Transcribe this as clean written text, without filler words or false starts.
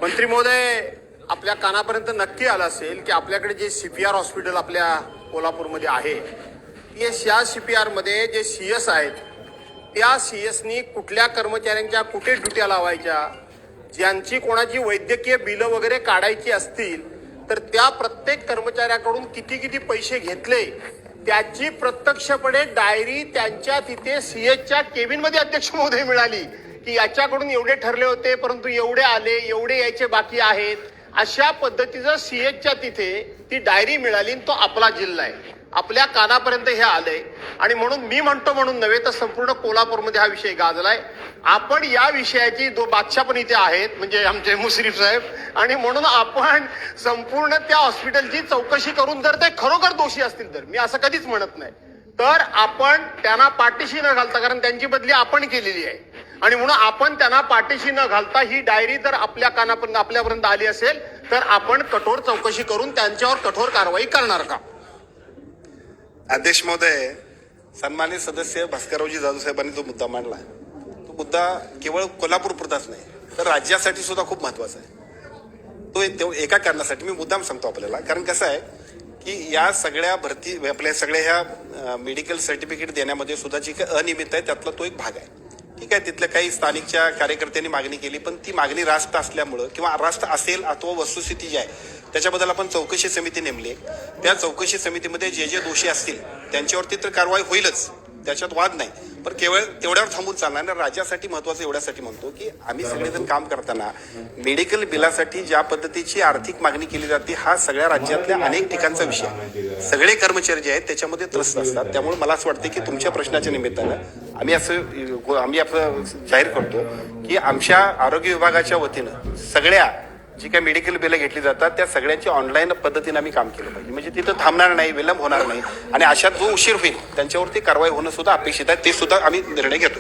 मंत्री महोदय, आपल्या कानापर्यंत नक्की आलं असेल की आपल्याकडे जे CPR हॉस्पिटल आपल्या कोल्हापूरमध्ये आहे, या CPR मध्ये जे CS आहेत, त्या CSनी कुठल्या कर्मचाऱ्यांच्या कुठे ड्युट्या लावायच्या, ज्यांची कोणाची वैद्यकीय बिलं वगैरे काढायची असतील तर त्या प्रत्येक कर्मचाऱ्याकडून किती किती पैसे घेतले त्याची प्रत्यक्षपणे डायरी त्यांच्या तिथे CSच्या केबिनमध्ये अध्यक्ष महोदय मिळाली की याच्याकडून एवढे ठरले होते परंतु एवढे आले, एवढे यायचे बाकी आहेत. अशा पद्धतीचं CSच्या तिथे ती डायरी मिळाली. तो आपला जिल्हा आहे, आपल्या कानापर्यंत हे आलंय. आणि म्हणून मी म्हणतो म्हणून नव्हे तर संपूर्ण कोल्हापूरमध्ये हा विषय गाजलाय. आपण या विषयाची बादशाह पण इथे आहेत, म्हणजे आमचे मुश्रीफ साहेब, आणि म्हणून आपण संपूर्ण त्या हॉस्पिटलची चौकशी करून जर ते खरोखर दोषी असतील तर, मी असं कधीच म्हणत नाही, तर आपण त्यांना पाठीशी न घालता, कारण त्यांची बदली आपण केलेली आहे, आणि म्हणून आपण त्यांना पाठीशी न घालता ही डायरी जर आपल्यापर्यंत आली असेल तर आपण कठोर चौकशी करून त्यांच्यावर कठोर कारवाई करणार का? अध्यक्ष महोदय, सन्मानित सदस्य भास्कररावजी जाधव साहेबांनी जो मुद्दा मांडला, तो मुद्दा केवळ कोल्हापूर पुरताच नाही तर राज्यासाठी सुद्धा खूप महत्वाचा आहे. तो एका कारणासाठी मी मुद्दाम सांगतो आपल्याला, कारण कसं आहे की या सगळ्या भरती आपल्या सगळ्या ह्या मेडिकल सर्टिफिकेट देण्यामध्ये सुद्धा जी काही अनियमित आहे त्यातला तो एक भाग आहे. ठीक आहे, तिथल्या काही स्थानिकच्या कार्यकर्त्यांनी मागणी केली, पण ती मागणी रास्त असल्यामुळं किंवा रास्त असेल अथवा वस्तुस्थिती जी आहे त्याच्याबद्दल आपण चौकशी समिती नेमली. त्या चौकशी समितीमध्ये जे जे दोषी असतील त्यांच्यावरती तर कारवाई होईलच, त्याच्यात वाद नाही, पण केवळ तेवढ्यावर थांबून चालणार नाही. राज्यासाठी महत्वाचं एवढ्यासाठी म्हणतो की आम्ही सगळेजण काम करताना मेडिकल बिलासाठी ज्या पद्धतीची आर्थिक मागणी केली जाते हा सगळ्या राज्यातल्या अनेक ठिकाणचा विषय, सगळे कर्मचारी जे आहेत त्याच्यामध्ये त्रस्त असतात. त्यामुळे मला असं वाटतं की तुमच्या प्रश्नाच्या निमित्तानं आम्ही आपलं जाहीर करतो की आमच्या आरोग्य विभागाच्या वतीनं सगळ्या जी काही मेडिकल बिलं घेतली जातात त्या सगळ्यांची ऑनलाईन पद्धतीने आम्ही काम केलं पाहिजे, म्हणजे तिथं थांबणार नाही, विलंब होणार नाही, आणि अशात जो उशीर होईल त्यांच्यावरती कारवाई होणं सुद्धा अपेक्षित आहे. ते सुद्धा आम्ही निर्णय घेतो.